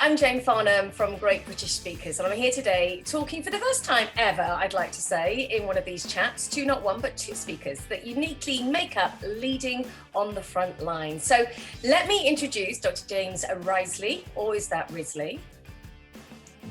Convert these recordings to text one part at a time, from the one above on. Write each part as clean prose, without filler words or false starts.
I'm Jane Farnham from Great British Speakers, and I'm here today talking for the first time ever, I'd like to say, in one of these chats, two, not one, but two speakers that uniquely make up leading on the front line. So let me introduce Dr. James Risley, or is that Risley?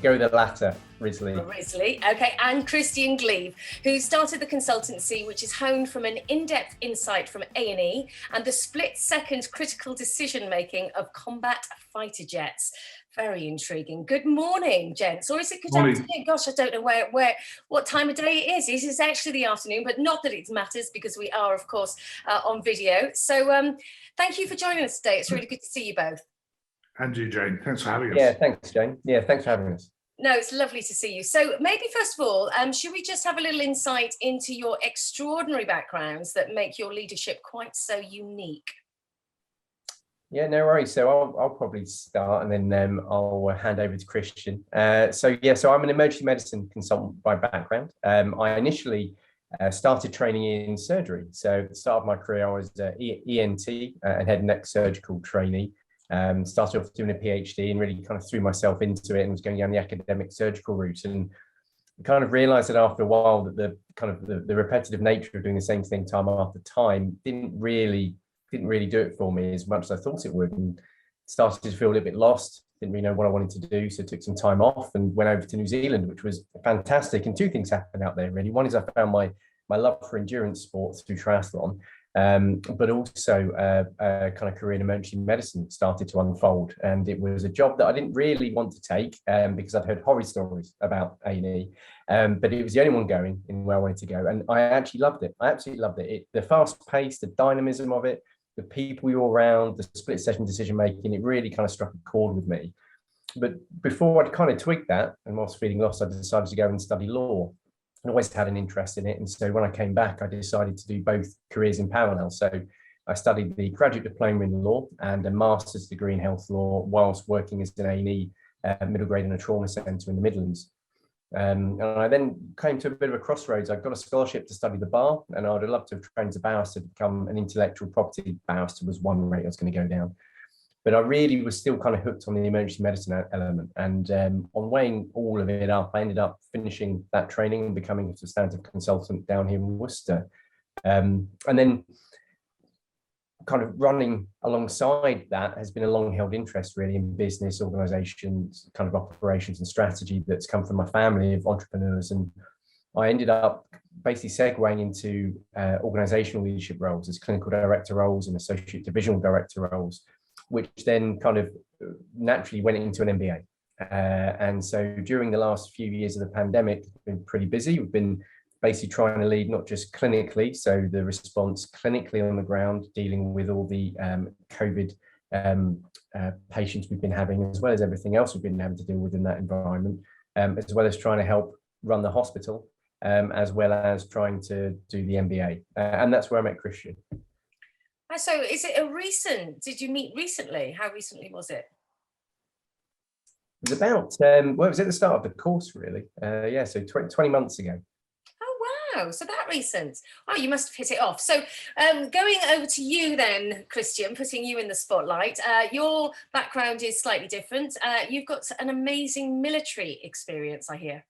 Go the latter, Risley. Risley, okay, and Christian Gleave, who started the consultancy, which is honed from an in-depth insight from A&E and the split-second critical decision-making of combat fighter jets. Very intriguing. Good morning, gents. Or is it good afternoon? Gosh, I don't know what time of day it is. This is actually the afternoon, but not that it matters because we are, of course, on video. So thank you for joining us today. It's really good to see you both. And you, Jane. Thanks for having us. Yeah, thanks, Jane. Yeah, thanks for having us. No, it's lovely to see you. So maybe first of all, should we just have a little insight into your extraordinary backgrounds that make your leadership quite so unique? Yeah, no worries. So I'll probably start and then I'll hand over to Christian. So I'm an emergency medicine consultant by background. I initially started training in surgery. So at the start of my career, I was ENT and head and neck surgical trainee. Started off doing a PhD and really kind of threw myself into it and was going down the academic surgical route, and kind of realized that after a while that the repetitive nature of doing the same thing time after time didn't really do it for me as much as I thought it would, and started to feel a little bit lost. Didn't really know what I wanted to do, so took some time off and went over to New Zealand, which was fantastic. And two things happened out there really. One is I found my love for endurance sports through triathlon. But also a kind of career in emergency medicine started to unfold, and it was a job that I didn't really want to take because I'd heard horror stories about A&E, but it was the only one going in where I wanted to go, and I actually loved it. I absolutely loved it. The fast pace, the dynamism of it, the people you're around, the split session decision making, it really kind of struck a chord with me. But before I'd kind of twigged that and whilst feeling lost, I decided to go and study law. I always had an interest in it, and so when I came back, I decided to do both careers in parallel. So I studied the graduate diploma in law and a master's degree in health law whilst working as an A&E middle grade in a trauma centre in the Midlands. And I then came to a bit of a crossroads. I got a scholarship to study the bar, and I'd have loved to have trained as a barrister to become an intellectual property barrister was one rate I was going to go down. But I really was still kind of hooked on the emergency medicine element. And on weighing all of it up, I ended up finishing that training and becoming a substantive consultant down here in Worcester. And then kind of running alongside that has been a long-held interest really in business, organizations, kind of operations and strategy that's come from my family of entrepreneurs. And I ended up basically segueing into organizational leadership roles as clinical director roles and associate divisional director roles, which then kind of naturally went into an MBA. And so during the last few years of the pandemic, we've been pretty busy. We've been basically trying to lead not just clinically, so the response clinically on the ground, dealing with all the COVID patients we've been having, as well as everything else we've been having to deal with in that environment, as well as trying to help run the hospital, as well as trying to do the MBA. And that's where I met Christian. So is it did you meet recently? How recently was it? It was about, well, it was at the start of the course, really. So 20 months ago. Oh, wow. So that recent. Oh, you must have hit it off. So going over to you then, Christian, putting you in the spotlight. Your background is slightly different. You've got an amazing military experience, I hear.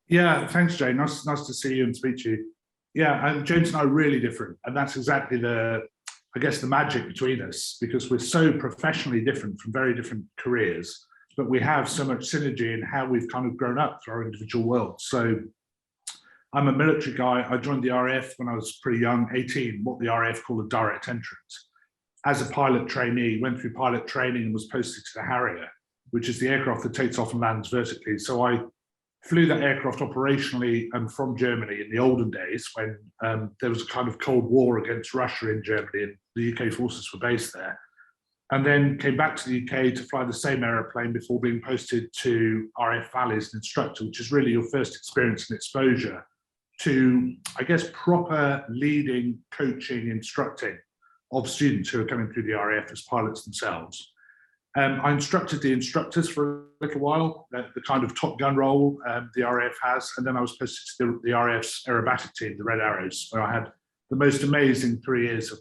Yeah, thanks, Jane. Nice to see you and speak to you. Yeah, and James and I are really different. And that's exactly the magic between us, because we're so professionally different from very different careers, but we have so much synergy in how we've kind of grown up through our individual worlds. So I'm a military guy. I joined the RAF when I was pretty young, 18, what the RAF call a direct entrance. As a pilot trainee, went through pilot training and was posted to the Harrier, which is the aircraft that takes off and lands vertically. So I flew that aircraft operationally and from Germany in the olden days when there was a kind of Cold War against Russia in Germany, and the UK forces were based there. And then came back to the UK to fly the same aeroplane before being posted to RAF Valley as an instructor, which is really your first experience and exposure to, I guess, proper leading, coaching, instructing of students who are coming through the RAF as pilots themselves. I instructed the instructors for a little while, the kind of Top Gun role the RAF has, and then I was posted to the RAF's aerobatic team, the Red Arrows, where I had the most amazing 3 years of,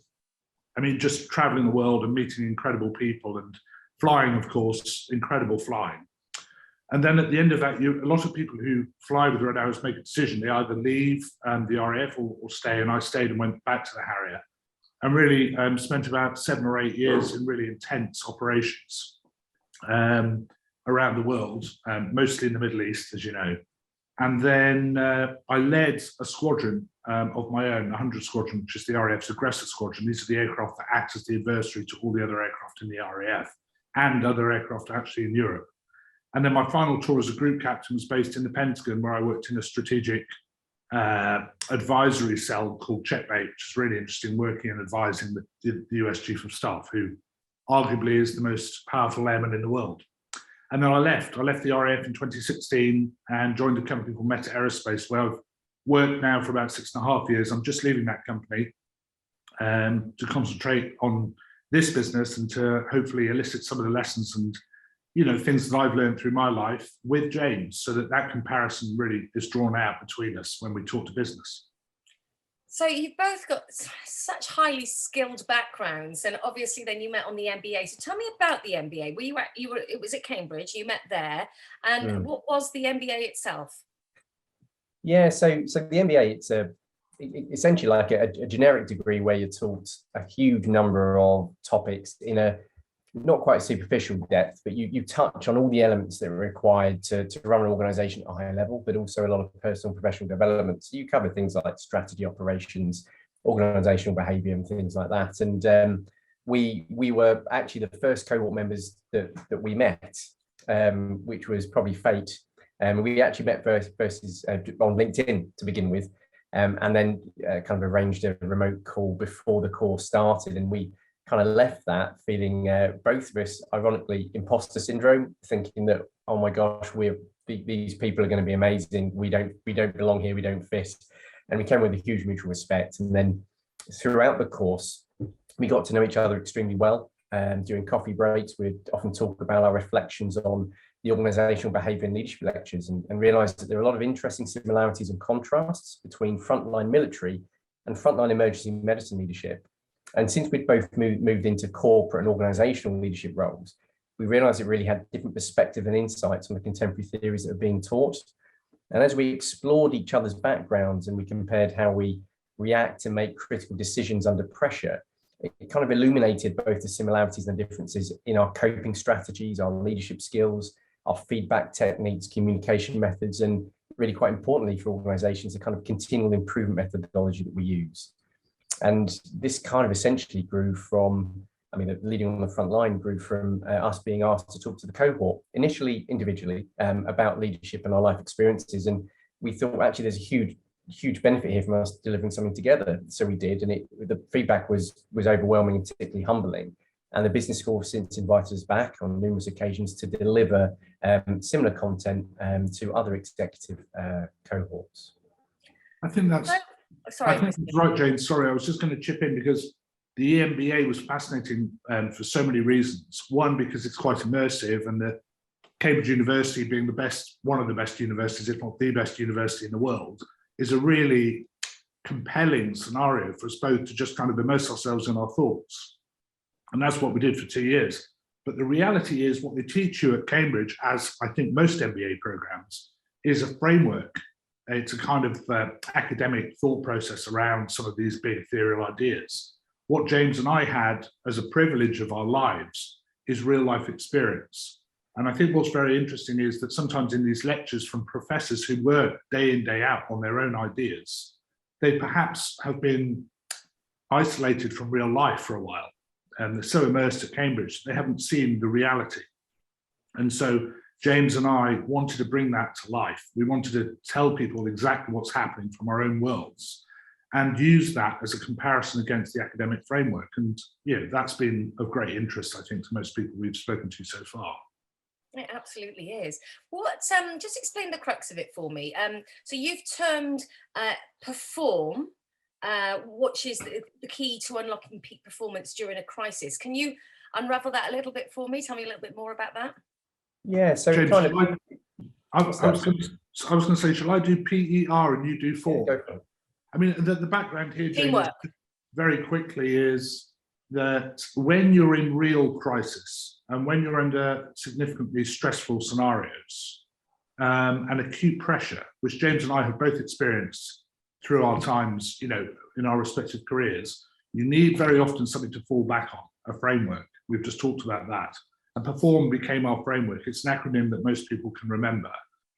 just traveling the world and meeting incredible people and flying, of course, incredible flying. And then at the end of that, a lot of people who fly with Red Arrows make a decision. They either leave the RAF or stay. And I stayed and went back to the Harrier and really spent about 7 or 8 years in really intense operations around the world, mostly in the Middle East, as you know. And then I led a squadron of my own, 100 Squadron, which is the RAF's aggressor squadron. These are the aircraft that act as the adversary to all the other aircraft in the RAF and other aircraft actually in Europe. And then my final tour as a group captain was based in the Pentagon, where I worked in a strategic advisory cell called Checkmate, which is really interesting, working and advising the US Chief of Staff, who arguably is the most powerful airman in the world. And then I left the RAF in 2016 and joined a company called Meta Aerospace, where I've worked now for about 6.5 years. I'm just leaving that company to concentrate on this business and to hopefully elicit some of the lessons and things that I've learned through my life with James, so that comparison really is drawn out between us when we talk to business. So you've both got such highly skilled backgrounds, and obviously then you met on the MBA. So tell me about the MBA. It was at Cambridge, you met there, and what was the MBA itself? Yeah, so the MBA, it's essentially like a generic degree where you're taught a huge number of topics in a not quite superficial depth, but you touch on all the elements that are required to run an organization at a higher level, but also a lot of personal and professional development. So you cover things like strategy, operations, organizational behavior, and things like that. And we were actually the first cohort members that we met, which was probably fate. We actually met versus on LinkedIn to begin with, and then kind of arranged a remote call before the course started, and we kind of left that feeling, both of us, ironically, imposter syndrome, thinking that, oh my gosh, these people are going to be amazing. We don't belong here. We don't fit. And we came with a huge mutual respect. And then throughout the course, we got to know each other extremely well. During coffee breaks, we'd often talk about our reflections on the organizational behavior and leadership lectures, and realized that there are a lot of interesting similarities and contrasts between frontline military and frontline emergency medicine leadership. And since we'd both moved into corporate and organizational leadership roles, we realized it really had different perspective and insights on the contemporary theories that are being taught. And as we explored each other's backgrounds and we compared how we react and make critical decisions under pressure, it kind of illuminated both the similarities and the differences in our coping strategies, our leadership skills, our feedback techniques, communication methods, and really quite importantly for organizations, the kind of continual improvement methodology that we use. And this kind of essentially grew from, leading on the front line grew from us being asked to talk to the cohort, initially individually, about leadership and our life experiences. And we thought, actually, there's a huge benefit here from us delivering something together. So we did, and the feedback was overwhelming and particularly humbling. And the business school has since invited us back on numerous occasions to deliver similar content to other executive cohorts. I think that's... I think that's right, Jane. Sorry, I was just going to chip in because the EMBA was fascinating for so many reasons. One, because it's quite immersive, and the Cambridge University being one of the best universities, if not the best university in the world, is a really compelling scenario for us both to just kind of immerse ourselves in our thoughts. And that's what we did for 2 years. But the reality is what they teach you at Cambridge, as I think most MBA programs, is a framework. It's a kind of academic thought process around some of these big ethereal ideas. What James and I had as a privilege of our lives is real life experience. And I think what's very interesting is that sometimes in these lectures from professors who work day in, day out on their own ideas, they perhaps have been isolated from real life for a while. And they're so immersed at Cambridge, they haven't seen the reality. And so James and I wanted to bring that to life. We wanted to tell people exactly what's happening from our own worlds and use that as a comparison against the academic framework. And that's been of great interest, I think, to most people we've spoken to so far. It absolutely is. Just explain the crux of it for me. So you've termed perform, which is the key to unlocking peak performance during a crisis. Can you unravel that a little bit for me? Tell me a little bit more about that. Yeah, so James, kind of... I was going to say, shall I do PER and you do form? Yeah, go for it. I mean, the background here, James, very quickly is that when you're in real crisis and when you're under significantly stressful scenarios and acute pressure, which James and I have both experienced through our times, you know, in our respective careers, you need very often something to fall back on, a framework. We've just talked about that. And PERFORM became our framework. It's an acronym that most people can remember.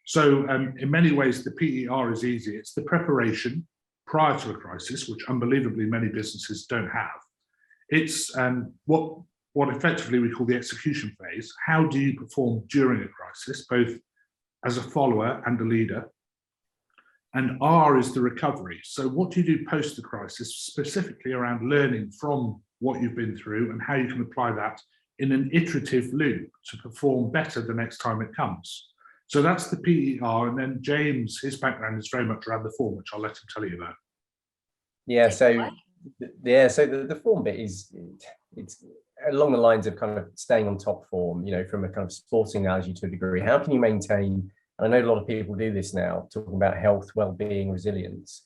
So in many ways, the PER is easy. It's the preparation prior to a crisis, which unbelievably many businesses don't have. It's what effectively we call the execution phase. How do you perform during a crisis, both as a follower and a leader? And R is the recovery. So what do you do post the crisis, specifically around learning from what you've been through and how you can apply that in an iterative loop to perform better the next time it comes. So that's the PER. And then James, his background is very much around the form, which I'll let him tell you about. Yeah, so the form bit is, it's along the lines of kind of staying on top form, you know, from a kind of sporting analogy to a degree. How can you maintain, and I know a lot of people do this now, talking about health, well-being, resilience,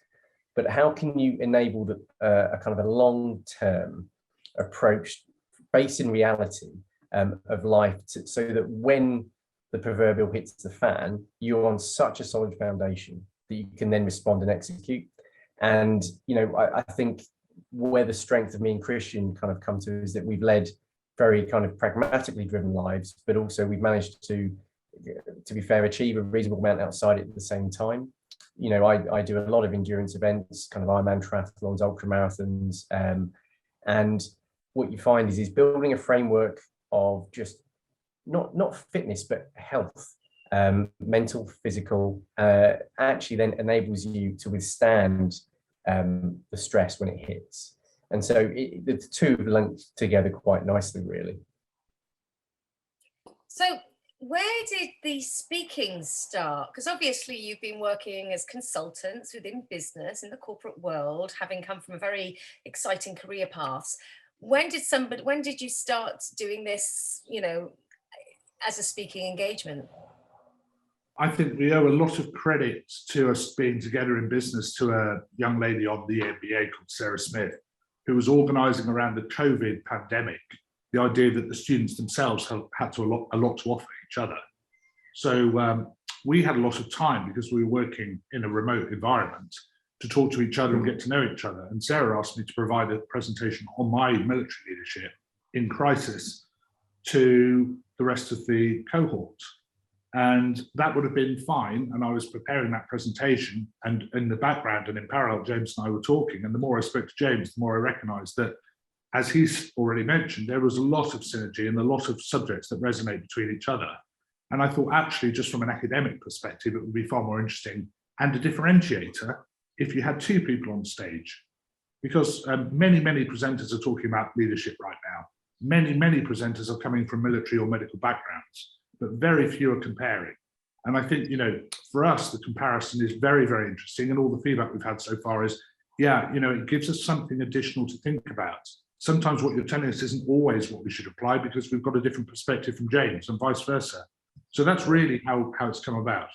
but how can you enable a kind of a long-term approach based in reality of life so that when the proverbial hits the fan, you're on such a solid foundation that you can then respond and execute. And, you know, I think where the strength of me and Christian kind of come to is that we've led very kind of pragmatically driven lives, but also we've managed to be fair, achieve a reasonable amount outside it at the same time. You know, I do a lot of endurance events, kind of Ironman triathlons, ultra marathons, and what you find is building a framework of just not fitness, but health, mental, physical, actually then enables you to withstand the stress when it hits. And so the two linked together quite nicely, really. So where did the speaking start? Because obviously you've been working as consultants within business in the corporate world, having come from a very exciting career paths. When did you start doing this, you know, as a speaking engagement? I think we owe a lot of credit to us being together in business to a young lady on the MBA called Sarah Smith, who was organising around the COVID pandemic, the idea that the students themselves had a lot to offer each other. So we had a lot of time because we were working in a remote environment to talk to each other and get to know each other. And Sarah asked me to provide a presentation on my military leadership in crisis to the rest of the cohort. And that would have been fine. And I was preparing that presentation, and in the background and in parallel, James and I were talking. And the more I spoke to James, the more I recognized that, as he's already mentioned, there was a lot of synergy and a lot of subjects that resonate between each other. And I thought, actually, just from an academic perspective, it would be far more interesting and a differentiator if you had two people on stage, because many presenters are talking about leadership right now. Many presenters are coming from military or medical backgrounds, but very few are comparing. And I think, you know, for us, the comparison is very interesting. And all the feedback we've had so far is, yeah, you know, it gives us something additional to think about. Sometimes what you're telling us isn't always what we should apply because we've got a different perspective from James and vice versa. So that's really how it's come about.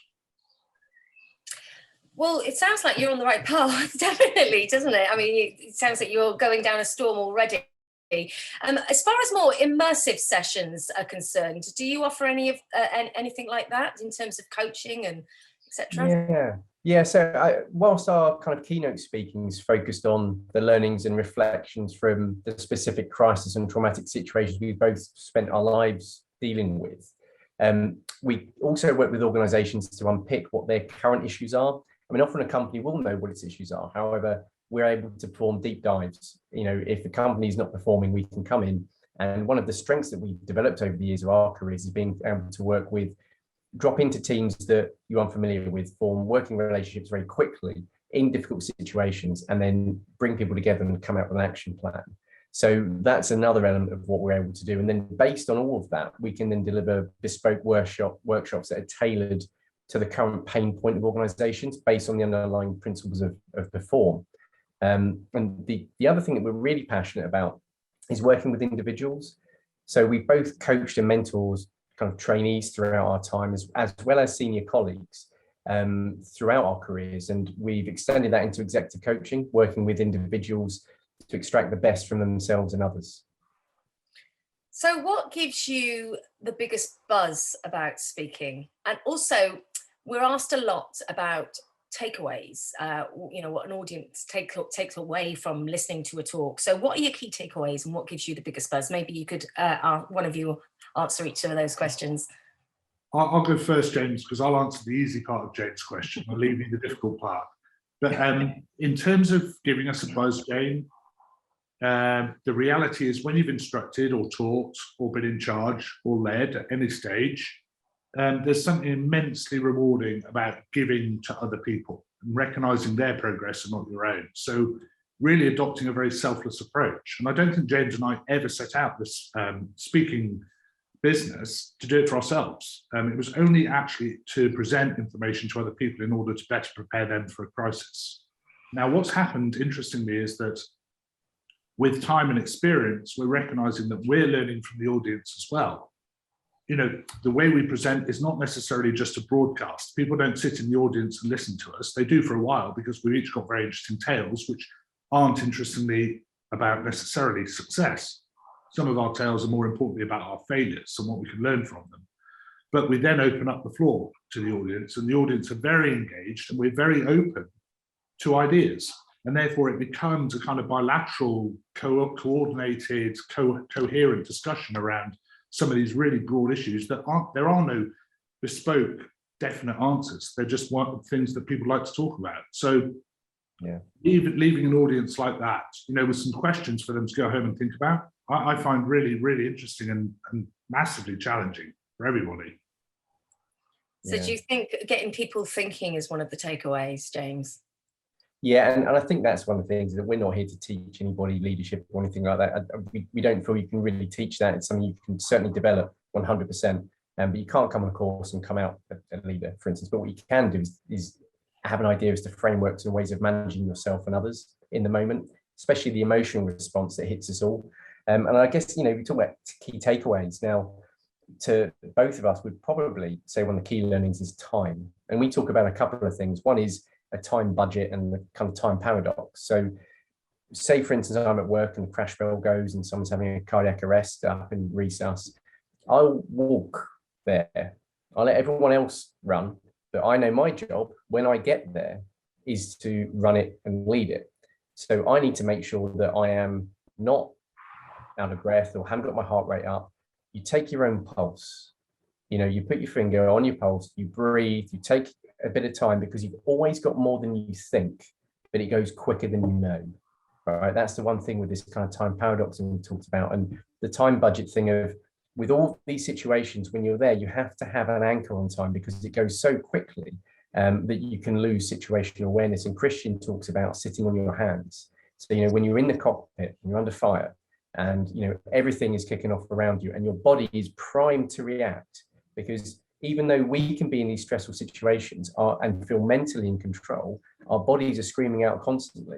Well, it sounds like you're on the right path, definitely, doesn't it? I mean, it sounds like you're going down a storm already. As far as more immersive sessions are concerned, do you offer anything like that in terms of coaching and etc.? Yeah. So whilst our kind of keynote speaking is focused on the learnings and reflections from the specific crisis and traumatic situations we've both spent our lives dealing with, we also work with organisations to unpick what their current issues are. I mean, often a company will know what its issues are. However, we're able to perform deep dives. You know, if the company is not performing, we can come in. And one of the strengths that we've developed over the years of our careers is being able to work with, drop into teams that you're unfamiliar with, form working relationships very quickly in difficult situations, and then bring people together and come out with an action plan. So that's another element of what we're able to do. And then based on all of that, we can then deliver bespoke workshops that are tailored to the current pain point of organizations based on the underlying principles of PERFORM. And the other thing that we're really passionate about is working with individuals. So we've both coached and mentored kind of trainees throughout our time, as well as senior colleagues throughout our careers. And we've extended that into executive coaching, working with individuals to extract the best from themselves and others. So what gives you the biggest buzz about speaking? And also, we're asked a lot about takeaways, what an audience takes away from listening to a talk. So what are your key takeaways and what gives you the biggest buzz? Maybe you could, one of you answer each of those questions. I'll go first, James, because I'll answer the easy part of Jane's question. I'll leave you the difficult part. But in terms of giving us a buzz, Jane, the reality is when you've instructed or taught or been in charge or led at any stage, there's something immensely rewarding about giving to other people and recognizing their progress and not your own. So really adopting a very selfless approach. And I don't think James and I ever set out this speaking business to do it for ourselves. It was only actually to present information to other people in order to better prepare them for a crisis. Now, what's happened, interestingly, is that with time and experience, we're recognizing that we're learning from the audience as well. The way we present is not necessarily just a broadcast. People don't sit in the audience and listen to us. They do for a while because we've each got very interesting tales, which aren't interestingly about necessarily success. Some of our tales are more importantly about our failures and what we can learn from them. But we then open up the floor to the audience, and the audience are very engaged, and we're very open to ideas. And therefore it becomes a kind of bilateral, coordinated, coherent discussion around some of these really broad issues that there are no bespoke, definite answers. They're just things that people like to talk about. So yeah, even leaving an audience like that, with some questions for them to go home and think about, I find really, really interesting and massively challenging for everybody. So do you think getting people thinking is one of the takeaways, James? Yeah, and I think that's one of the things, that we're not here to teach anybody leadership or anything like that. We don't feel you can really teach that. It's something you can certainly develop 100%, but you can't come on a course and come out a leader, for instance. But what you can do is have an idea as to frameworks and ways of managing yourself and others in the moment, especially the emotional response that hits us all. And I guess, we talk about key takeaways. Now, to both of us, would probably say one of the key learnings is time. And we talk about a couple of things. One is a time budget and the kind of time paradox. So say, for instance, I'm at work and the crash bell goes and someone's having a cardiac arrest up in resus. I'll walk there. I'll let everyone else run. But I know my job when I get there is to run it and lead it. So I need to make sure that I am not out of breath or haven't got my heart rate up. You take your own pulse. You put your finger on your pulse, you breathe, you take a bit of time, because you've always got more than you think, but it goes quicker than you know. Right? That's the one thing with this kind of time paradox that we talked about, and the time budget thing of, with all these situations, when you're there, you have to have an anchor on time because it goes so quickly that you can lose situational awareness. And Christian talks about sitting on your hands. So, when you're in the cockpit and you're under fire and, everything is kicking off around you and your body is primed to react, because even though we can be in these stressful situations and feel mentally in control, our bodies are screaming out constantly.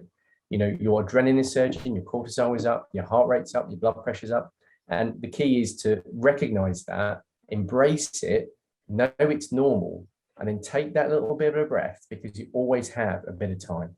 Your adrenaline is surging, your cortisol is up, your heart rate's up, your blood pressure's up. And the key is to recognize that, embrace it, know it's normal, and then take that little bit of a breath, because you always have a bit of time.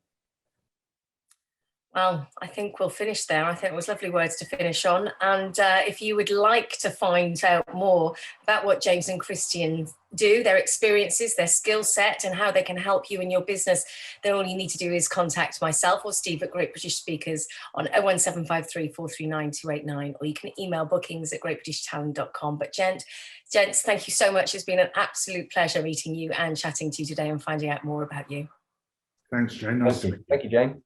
Well, I think we'll finish there. I think it was lovely words to finish on. And if you would like to find out more about what James and Christian do, their experiences, their skill set, and how they can help you in your business, then all you need to do is contact myself or Steve at Great British Speakers on 01753 439 289, or you can email bookings@greatbritishtalent.com. But gents, thank you so much. It's been an absolute pleasure meeting you and chatting to you today and finding out more about you. Thanks, Jane. Thank you, Jane.